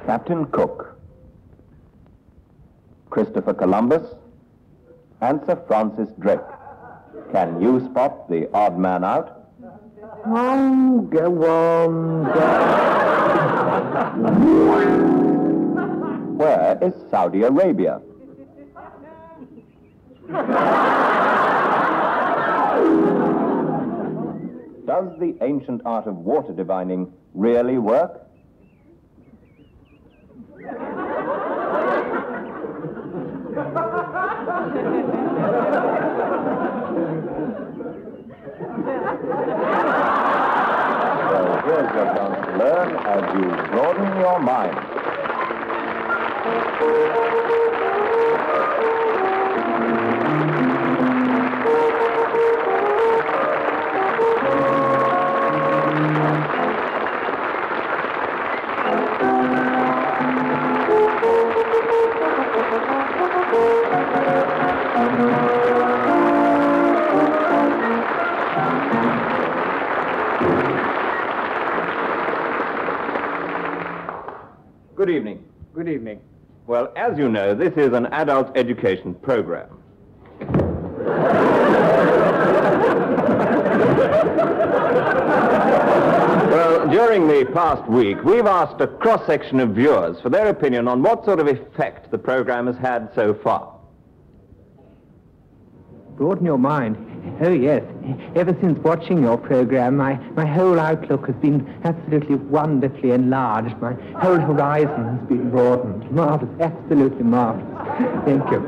Captain Cook, Christopher Columbus, and Sir Francis Drake. Can you spot the odd man out? Go on, Where is Saudi Arabia? Does the ancient art of water divining really work? So here's your chance to learn as you broaden your mind. Good evening. Good evening. Well, as you know, this is an adult education program. Well, during the past week, we've asked a cross-section of viewers for their opinion on what sort of effect the program has had so far. Broaden your mind. Oh, yes. Ever since watching your program, my whole outlook has been absolutely wonderfully enlarged. My whole horizon has been broadened. Marvelous. Absolutely marvelous. Thank you.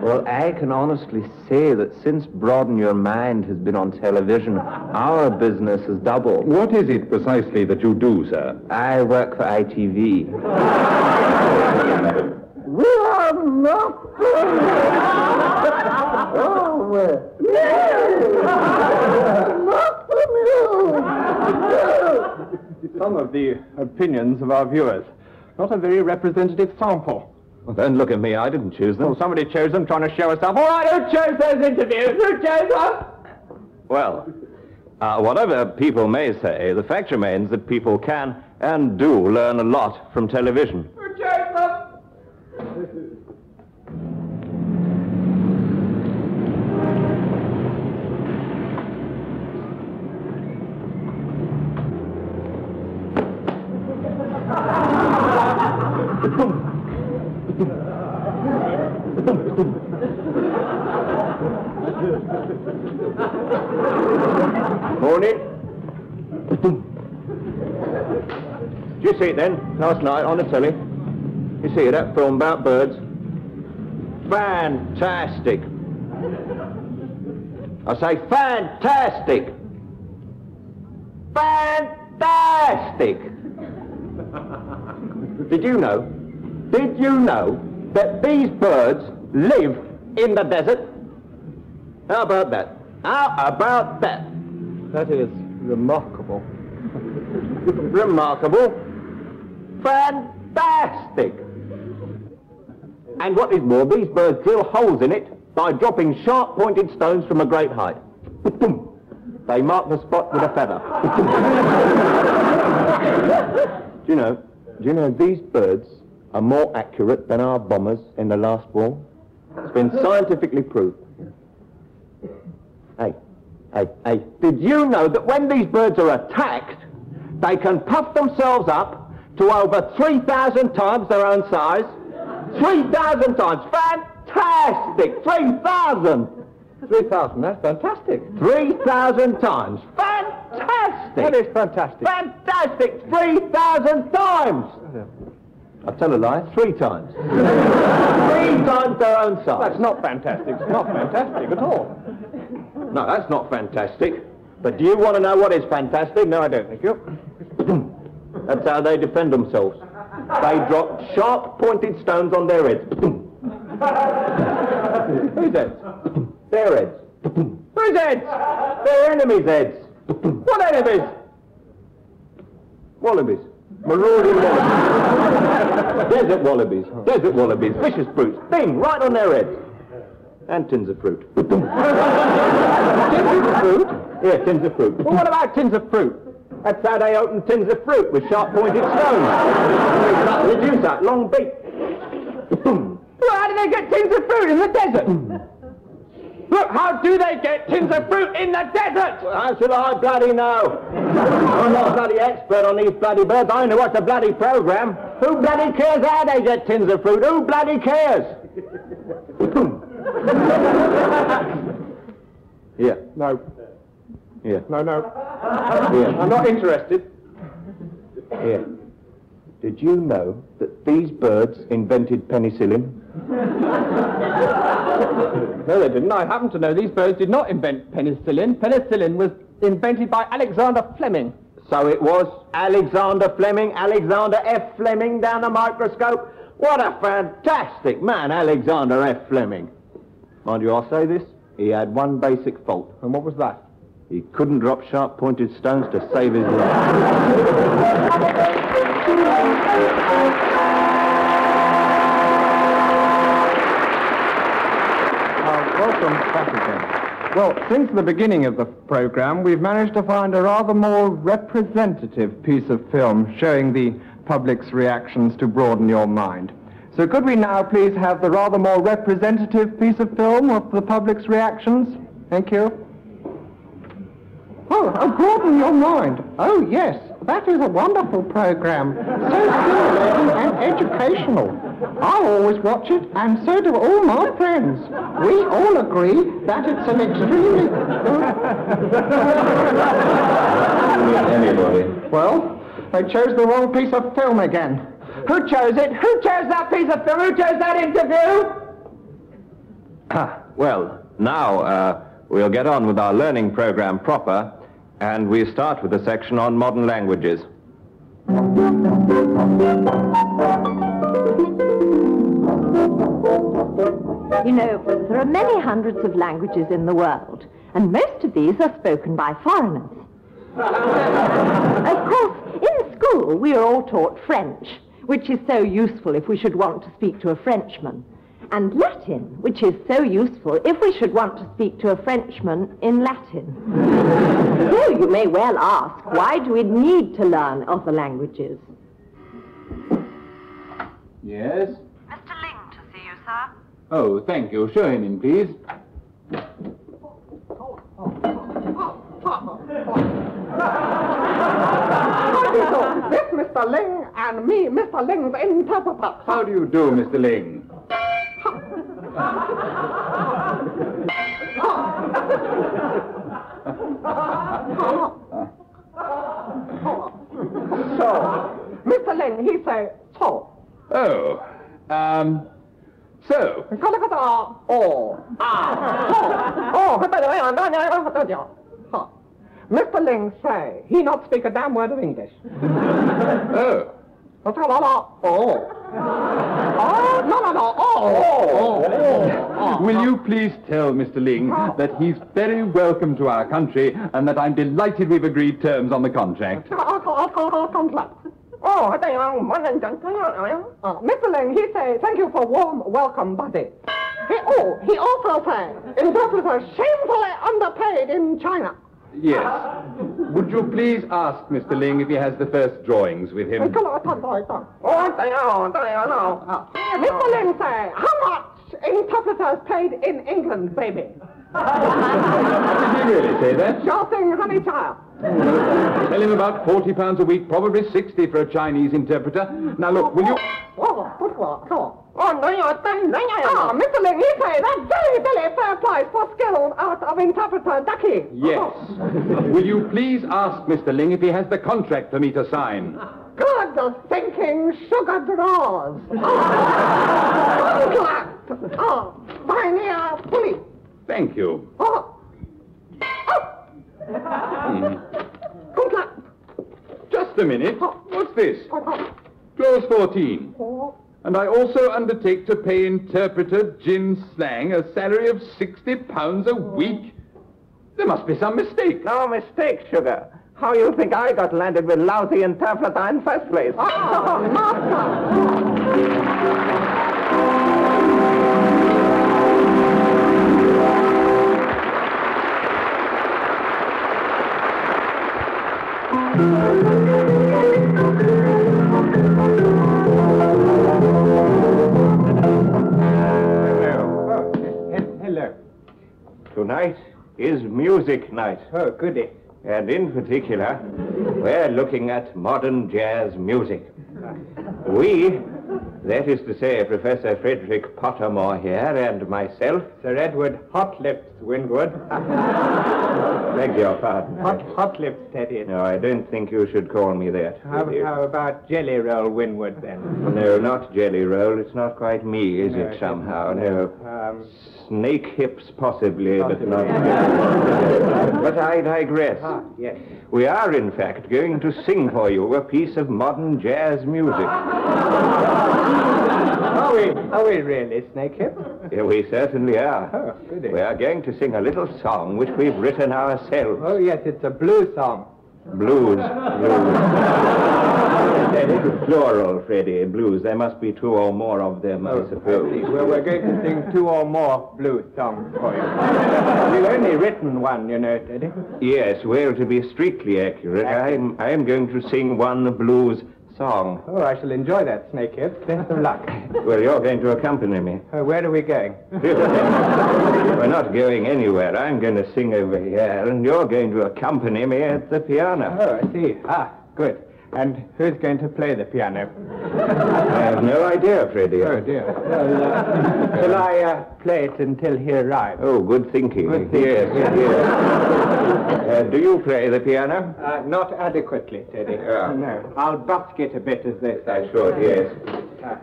Well, I can honestly say that since Broaden Your Mind has been on television, our business has doubled. What is it precisely that you do, sir? I work for ITV. We are not... Some of the opinions of our viewers. Not a very representative sample. Well, don't look at me. I didn't choose them. Well, somebody chose them trying to show us up. All right, who chose those interviews? Who chose them? Well, whatever people may say, the fact remains that people can and do learn a lot from television. Who chose them? Morning. Did you see it then, last night on the telly? You see that film about birds? Fantastic. I say fantastic. Fantastic. Did you know that these birds live in the desert? How about that? How about that? That is remarkable. Remarkable. Fantastic. And what is more, these birds drill holes in it by dropping sharp-pointed stones from a great height. They mark the spot with a feather. Do you know these birds are more accurate than our bombers in the last war? It's been scientifically proved. Hey, did you know that when these birds are attacked, they can puff themselves up to over 3,000 times their own size? 3,000 times. Fantastic. 3,000. 3,000, that's fantastic. 3,000 times. Fantastic. That is fantastic. Fantastic. 3,000 times. I tell a lie, 3 times. 3 times their own size. That's not fantastic. It's not fantastic at all. No, that's not fantastic. But do you want to know what is fantastic? No, I don't, thank you. That's how they defend themselves. They drop sharp-pointed stones on their heads. Whose heads? Their heads. Whose heads? Their enemies' heads. What enemies? Wallabies. Marauding wallabies. Desert wallabies. Desert wallabies. Vicious brutes. Bing, right on their heads. And tins of fruit. Tins of fruit? Here, tins of fruit. Well, what about tins of fruit? That's how they open tins of fruit, with sharp-pointed stones. They cut the juice out, long beak. Well, how do they get tins of fruit in the desert? Look, how do they get tins of fruit in the desert? Well, how should I bloody know? I'm not a bloody expert on these bloody birds. I only watch the bloody programme. Who bloody cares how they get tins of fruit? Who bloody cares? Here. No. Here. No. Here. I'm not interested. Here. Did you know that these birds invented penicillin? No, they didn't. I happen to know these birds did not invent penicillin. Penicillin was invented by Alexander Fleming. So it was Alexander Fleming, Alexander F. Fleming down the microscope. What a fantastic man, Alexander F. Fleming. Mind you, I'll say this, he had one basic fault. And what was that? He couldn't drop sharp-pointed stones to save his life. Welcome back again. Well, since the beginning of the program, we've managed to find a rather more representative piece of film showing the public's reactions to Broaden Your Mind. So could we now please have the rather more representative piece of film of the public's reactions? Thank you. Oh, Broaden Your Mind. Oh, yes. That is a wonderful program. So stimulating and educational. I always watch it, and so do all my friends. We all agree that it's an extremely... Anybody? Well, they chose the wrong piece of film again. Who chose it? Who chose that piece of film? Who chose that interview? Well, now we'll get on with our learning program proper, and we start with a section on modern languages. You know, there are many hundreds of languages in the world, and most of these are spoken by foreigners. Of course, in school we are all taught French, which is so useful if we should want to speak to a Frenchman, and Latin, which is so useful if we should want to speak to a Frenchman in Latin. So you may well ask, why do we need to learn other languages? Yes? Mr. Ling to see you, sir. Oh, thank you. Show him in, please. This Mr. Ling and me, Mr. Ling's interpreter. How do you do, Mr. Ling? So, Mr. Ling, he say, so. Oh, so. Mr. Ling say, he not speak a damn word of English. Oh. Will you please tell Mr. Ling that he's very welcome to our country and that I'm delighted we've agreed terms on the contract? Mr. Ling, he say, thank you for warm welcome, buddy. He also say, interpreters shamefully underpaid in China. Yes. Would you please ask Mr. Ling if he has the first drawings with him? Mr. Ling say, how much interpreters paid in England, baby? Did he really say that? Sure thing, honey child. Tell him about £40 a week, probably 60 for a Chinese interpreter. Now look, will you... Mr. Ling, he say that's very, very fair price for skilled art of interpreter ducking. Yes. Will you please ask Mr. Ling if he has the contract for me to sign? Good thinking sugar draws. Contract. Sign here, please. Thank you. Contract. Just a minute. What's this? Clause 14. And I also undertake to pay interpreter Jin Slang a salary of £60 a week. There must be some mistake. No mistake, sugar. How you think I got landed with lousy interpreter in first place? Hello. Tonight is music night. Oh, goody. And in particular, we're looking at modern jazz music. We, that is to say, Professor Frederick Pottermore here and myself. Sir Edward Hotlips Winwood. Beg your pardon. Hotlips, Teddy. No, I don't think you should call me that. How about Jelly Roll Winwood, then? No, not Jelly Roll. It's not quite me, is it, somehow? No. Snake Hips, possibly, but not... But I digress. Ah, yes. We are, in fact, going to sing for you a piece of modern jazz music. Are we really, Snakehip? Yeah, we certainly are. Oh, goody. We are going to sing a little song which we've written ourselves. Oh, yes, it's a blues song. Blues. Plural, Freddie. Blues. There must be two or more of them, I suppose. Well, we're going to sing two or more blues songs for you. We've only written one, you know, Teddy. Yes, well, to be strictly accurate, I am going to sing one blues song. Oh, I shall enjoy that, Snakehip. Best of luck. Well, you're going to accompany me. Where are we going? We're not going anywhere. I'm going to sing over here, and you're going to accompany me at the piano. Oh, I see. Ah, good. And who's going to play the piano? I have no idea, Freddie. Oh, dear. Well, shall I play it until he arrives? Oh, good thinking. Good thinking. Yes. Do you play the piano? Not adequately, Teddy. Yeah. No. I'll busk it a bit, as they say. I should, yes.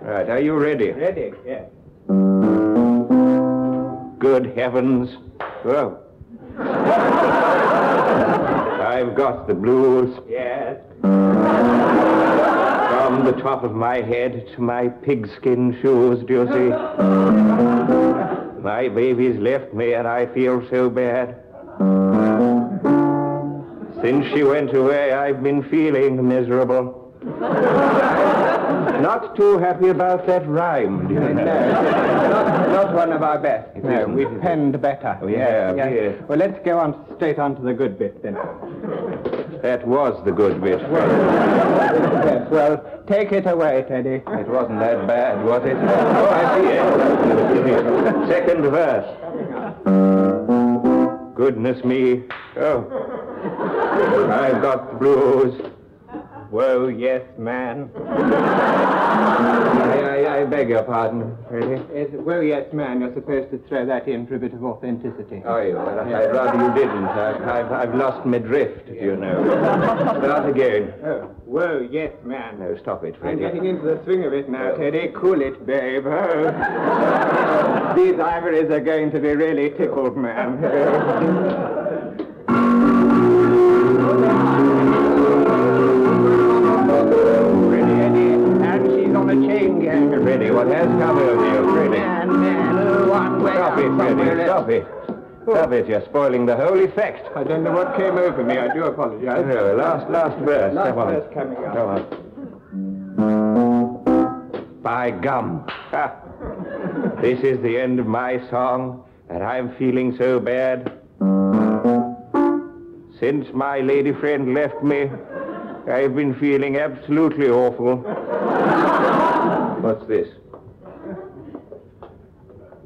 Right, are you ready? Ready, yes. Good heavens. Whoa. I've got the blues. Yes. From the top of my head to my pigskin shoes, do you see? My baby's left me and I feel so bad. Since she went away, I've been feeling miserable. Not too happy about that rhyme, do you know? Not one of our best. No, we've penned better. Oh, yeah, yes. Well, let's go straight on to the good bit, then. That was the good bit. Yes, well, take it away, Teddy. It wasn't that bad, was it? Oh, I see it. Second verse. Goodness me. Oh. I've got the blues. Whoa, yes, man. I beg your pardon, Freddie. Well, yes, man, you're supposed to throw that in for a bit of authenticity. Are you? Well, I'd rather you didn't. I've lost my drift, you know. Start again. Oh, whoa, yes, man. No, stop it, I'm Freddie. getting into the swing of it now, Teddy. Cool it, babe. Oh. These ivories are going to be really tickled, man. Freddie, what has come over you, Freddie? Man, one way Stop it, Freddie, stop it. Stop it, you're spoiling the whole effect. I don't know what came over me. I do apologize. No, last verse. Last Come on. verse coming up. Come on. By gum. Ha. This is the end of my song, and I'm feeling so bad. Since my lady friend left me, I've been feeling absolutely awful. What's this?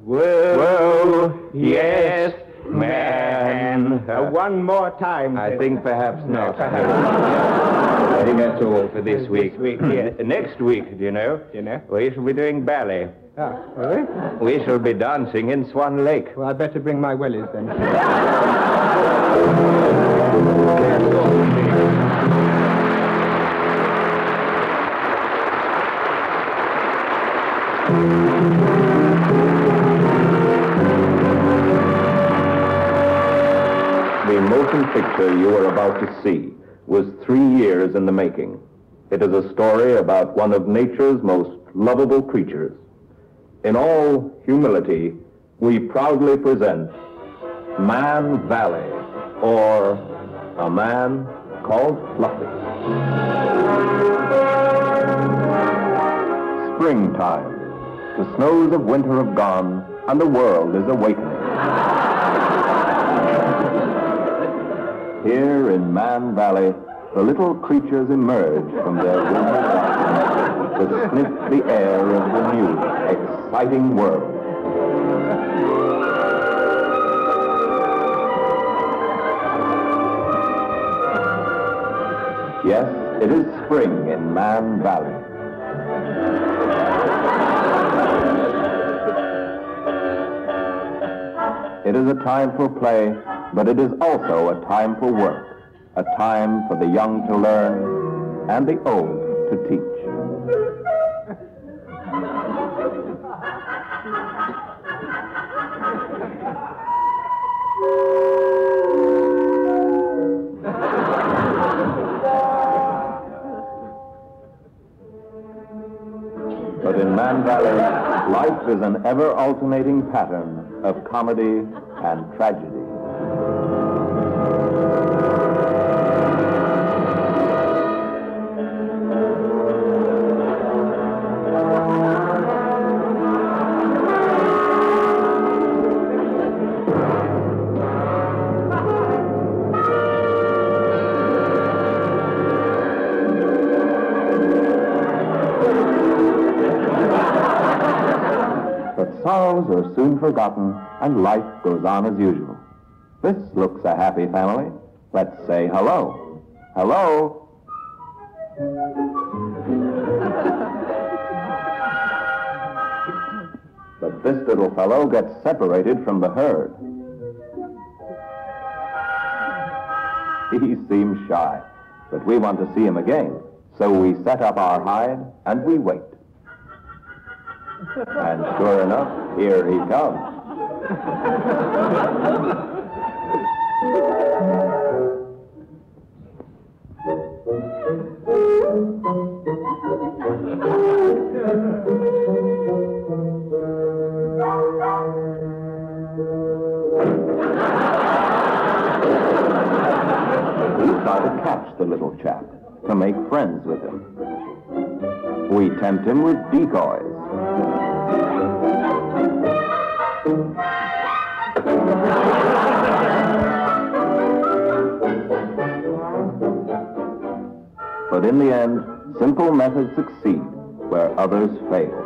Whoa, yes, man. One more time. I think perhaps not. I think that's all for this week. Yes. Next week, do you know? We shall be doing ballet. Ah, really? We shall be dancing in Swan Lake. Well, I'd better bring my wellies then. The motion picture you are about to see was 3 years in the making. It is a story about one of nature's most lovable creatures. In all humility, we proudly present Man Valley, or A Man Called Fluffy. Springtime. The snows of winter have gone, and the world is awakening. Here in Man Valley, the little creatures emerge from their winter darkness to sniff the air of the new, exciting world. Yes, it is spring in Man Valley. It is a time for play, but it is also a time for work, a time for the young to learn and the old to teach. But in Man Valley, life is an ever-alternating pattern of comedy and tragedy. Sorrows are soon forgotten, and life goes on as usual. This looks a happy family. Let's say hello. Hello. But this little fellow gets separated from the herd. He seems shy, but we want to see him again. So we set up our hide and we wait. And sure enough, here he comes. We try to catch the little chap, to make friends with him. We tempt him with decoys. But in the end, simple methods succeed where others fail.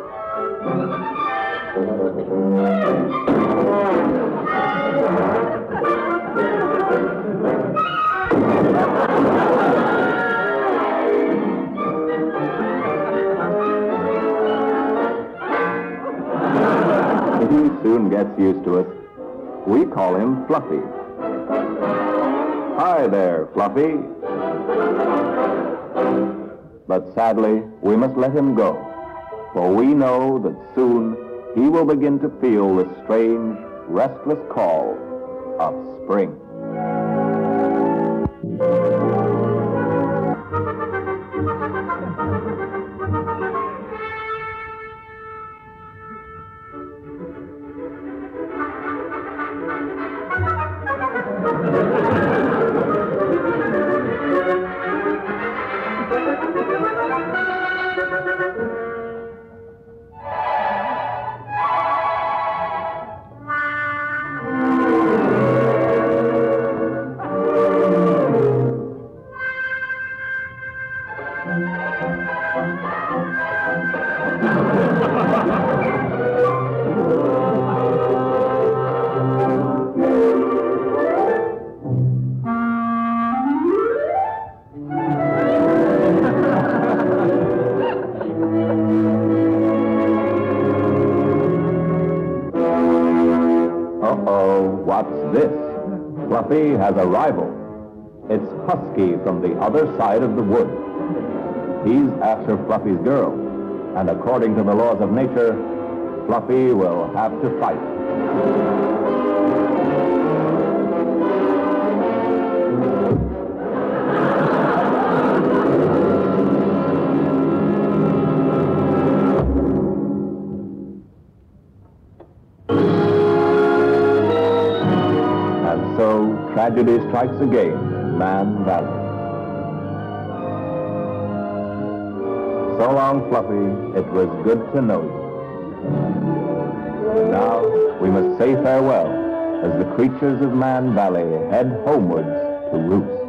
He soon gets used to us. We call him Fluffy. Hi there, Fluffy. But sadly, we must let him go, for we know that soon he will begin to feel the strange, restless call of spring. Fluffy has a rival. It's Husky from the other side of the wood. He's after Fluffy's girl, and according to the laws of nature, Fluffy will have to fight. Tragedy strikes again in Man Valley. So long, Fluffy. It was good to know you. Now we must say farewell as the creatures of Man Valley head homewards to roost.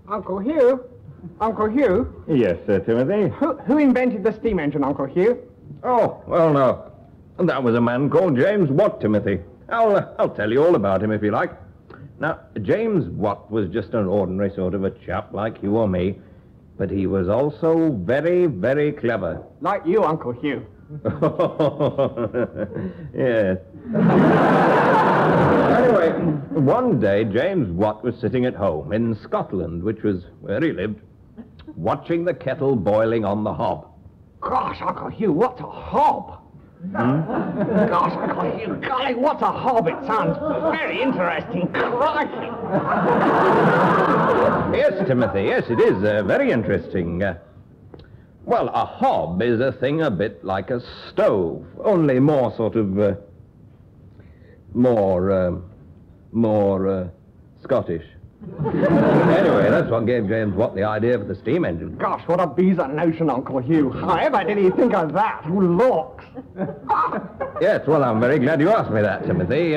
Uncle Hugh? Uncle Hugh? Yes, Sir Timothy. Who invented the steam engine, Uncle Hugh? Oh, well, no. That was a man called James Watt, Timothy. I'll tell you all about him if you like. Now, James Watt was just an ordinary sort of a chap like you or me, but he was also very, very clever. Like you, Uncle Hugh. Yes. Anyway, one day James Watt was sitting at home in Scotland, which was where he lived, watching the kettle boiling on the hob. Gosh, Uncle Hugh, what's a hob? Gosh, Uncle Hugh, golly, what's a hob? It sounds very interesting. Crikey. Yes, Timothy, yes, it is very interesting. Well, a hob is a thing a bit like a stove, only more sort of, more Scottish. Anyway, that's what gave James Watt the idea for the steam engine. Gosh, what a bizarre notion, Uncle Hugh. However did he think of that? Who looks? Yes, well, I'm very glad you asked me that, Timothy.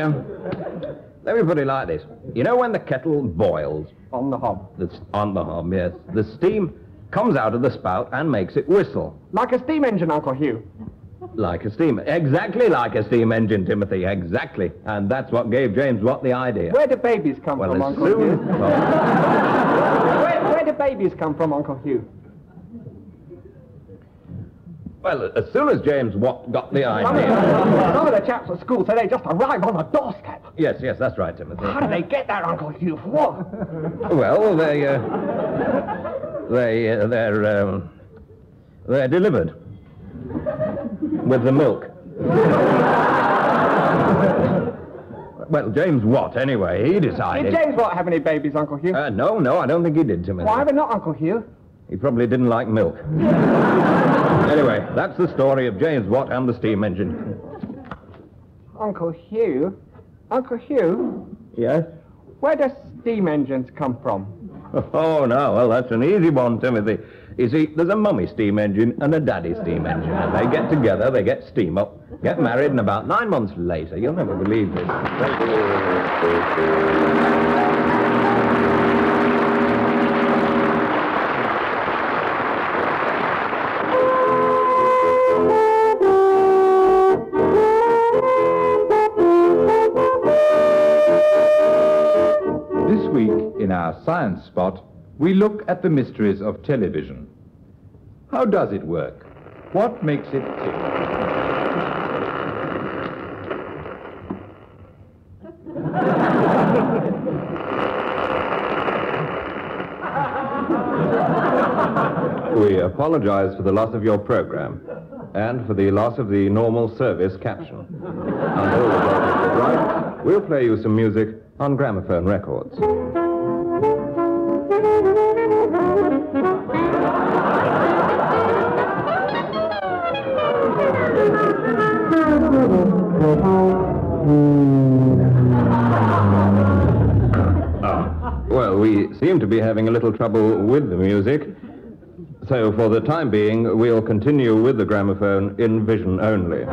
Let me put it like this. You know when the kettle boils? On the hob. On the hob, yes. The steam comes out of the spout and makes it whistle. Like a steam engine, Uncle Hugh. Like a steam... Exactly like a steam engine, Timothy, exactly. And that's what gave James Watt the idea. Where do babies come from, Uncle Hugh? Where do babies come from, Uncle Hugh? Well, as soon as James Watt got the idea... Some of the chaps at school say they just arrive on the doorstep. Yes, that's right, Timothy. How do they get there, Uncle Hugh? What? Well, they're delivered. With the milk. Well, James Watt, anyway, he decided... Did James Watt have any babies, Uncle Hugh? No, I don't think he did, Timothy. Why ever not, Uncle Hugh? He probably didn't like milk. Anyway, that's the story of James Watt and the steam engine. Uncle Hugh? Uncle Hugh? Yes? Where do steam engines come from? Oh, no, well, that's an easy one, Timothy. You see, there's a mummy steam engine and a daddy steam engine. And they get together, they get steam up, get married, and about 9 months later, you'll never believe this. This week, in our science spot, we look at the mysteries of television. How does it work? What makes it tick? We apologize for the loss of your program and for the loss of the normal service caption. Until the broadcast is right, we'll play you some music on gramophone records. Well, we seem to be having a little trouble with the music, so for the time being, we'll continue with the gramophone in vision only.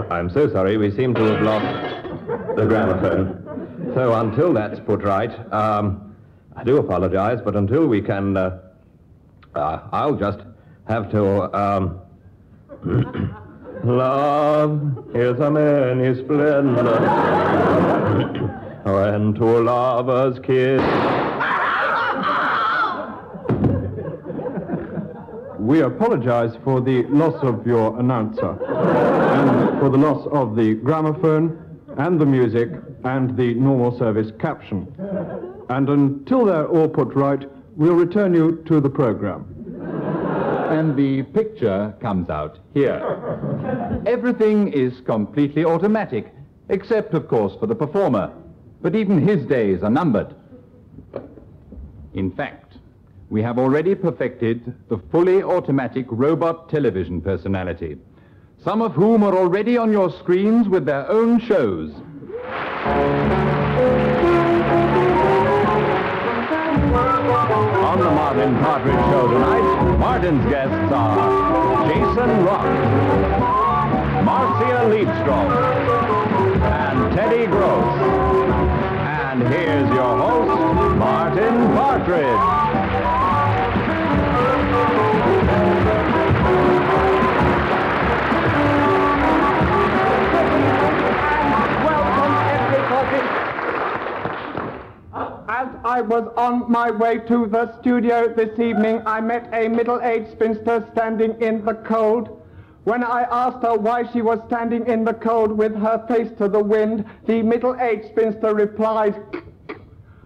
I'm so sorry, we seem to have lost the gramophone. So until that's put right, I do apologize, but until we can, I'll just have to, love is a many splendor when two lovers kiss. We apologize for the loss of your announcer, and for the loss of the gramophone, and the music, and the normal service caption. And until they're all put right, we'll return you to the program. and the picture comes out here. Everything is completely automatic, except, of course, for the performer. But even his days are numbered. In fact, we have already perfected the fully automatic robot television personality, some of whom are already on your screens with their own shows. On the Martin Partridge Show tonight, Martin's guests are Jason Rock, Marcia Liebstrom, and Teddy Gross. And here's your host, Martin Partridge. As I was on my way to the studio this evening, I met a middle-aged spinster standing in the cold. When I asked her why she was standing in the cold with her face to the wind, the middle-aged spinster replied,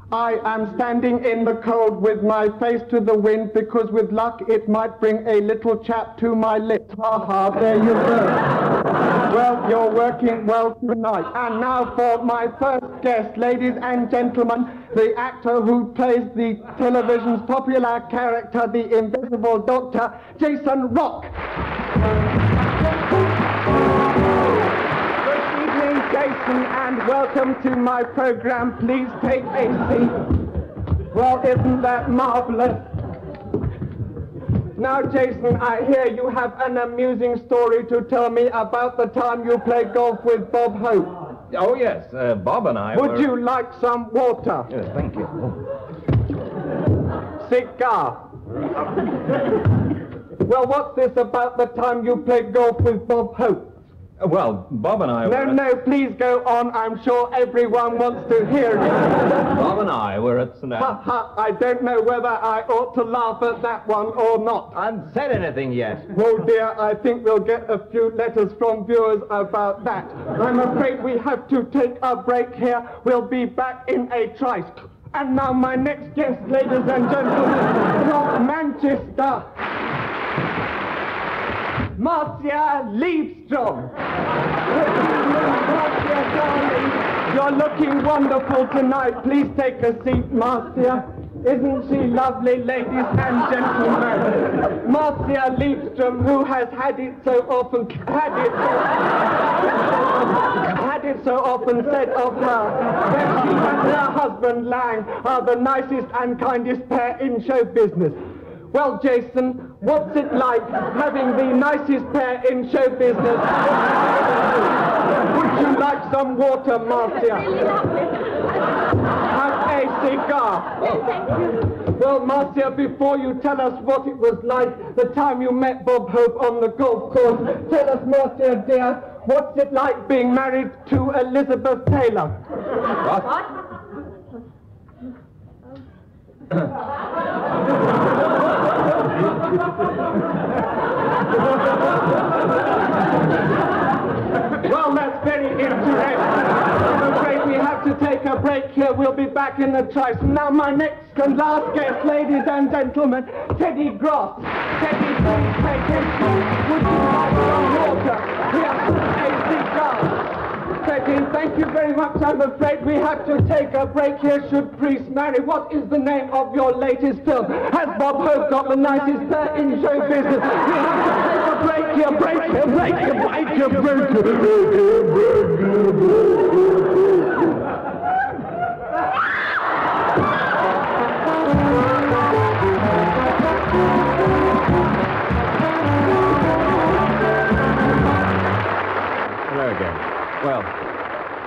I am standing in the cold with my face to the wind because with luck it might bring a little chap to my lips. Ha ha, there you go. Well, you're working well tonight. And now for my first guest, ladies and gentlemen, the actor who plays the television's popular character, the Invisible Doctor, Jason Rock. Jason, and welcome to my program. Please take a seat. Well, isn't that marvelous? Now, Jason, I hear you have an amusing story to tell me about the time you played golf with Bob Hope. Oh, yes. Bob and I Would you like some water? Yes, thank you. Cigar. Well, what's this about the time you played golf with Bob Hope? Well, Bob and I No, please go on. I'm sure everyone wants to hear you. Bob and I were at St. Ha ha, I don't know whether I ought to laugh at that one or not. I haven't said anything yet. Oh dear, I think we'll get a few letters from viewers about that. I'm afraid we have to take a break here. We'll be back in a trice. And now my next guest, ladies and gentlemen, from Manchester, Marcia Liebstrom. Marcia, darling, you're looking wonderful tonight. Please take a seat, Marcia. Isn't she lovely, ladies and gentlemen? Marcia Liebstrom, who has had it so often said of her that she and her husband Lang are the nicest and kindest pair in show business. Well, Jason, what's it like having the nicest pair in show business? Would you like some water, Marcia? Have a cigar. Oh, thank you. Well, Marcia, before you tell us what it was like the time you met Bob Hope on the golf course, tell us, Marcia, dear, what's it like being married to Elizabeth Taylor? What? Well, that's very interesting. I'm afraid we have to take a break here. We'll be back in a trice. Now, my next and last guest, ladies and gentlemen, Teddy Gross. Teddy, please take a seat. Would you like some water? Here's a cigar. Teddy, thank you very much. I'm afraid we have to take a break here. Should priests marry? What is the name of your latest film? Has Bob Hope got the nicest pair in show business? We have to take a break here. Break here, break here, break here, break Hello again. Well,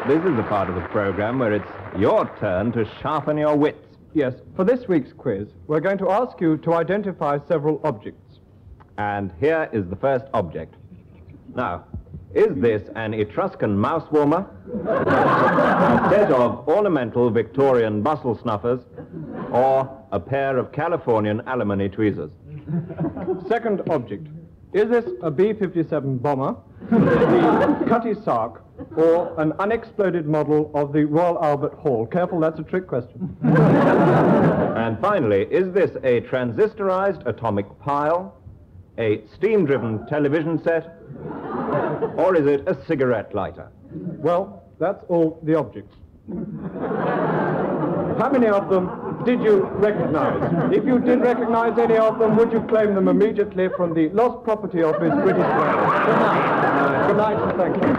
this is the part of the program where it's your turn to sharpen your wits. Yes, for this week's quiz, we're going to ask you to identify several objects. And here is the first object. Now, is this an Etruscan mouse warmer, a set of ornamental Victorian bustle snuffers, or a pair of Californian alimony tweezers? Second object. Is this a B-57 bomber, the Cutty Sark, or an unexploded model of the Royal Albert Hall? Careful, that's a trick question. And finally, is this a transistorized atomic pile, a steam-driven television set? Or is it a cigarette lighter? Well, that's all the objects. How many of them did you recognize? If you did recognize any of them, would you claim them immediately from the lost property of Miss British Wales? Good night. Good night, and thank you.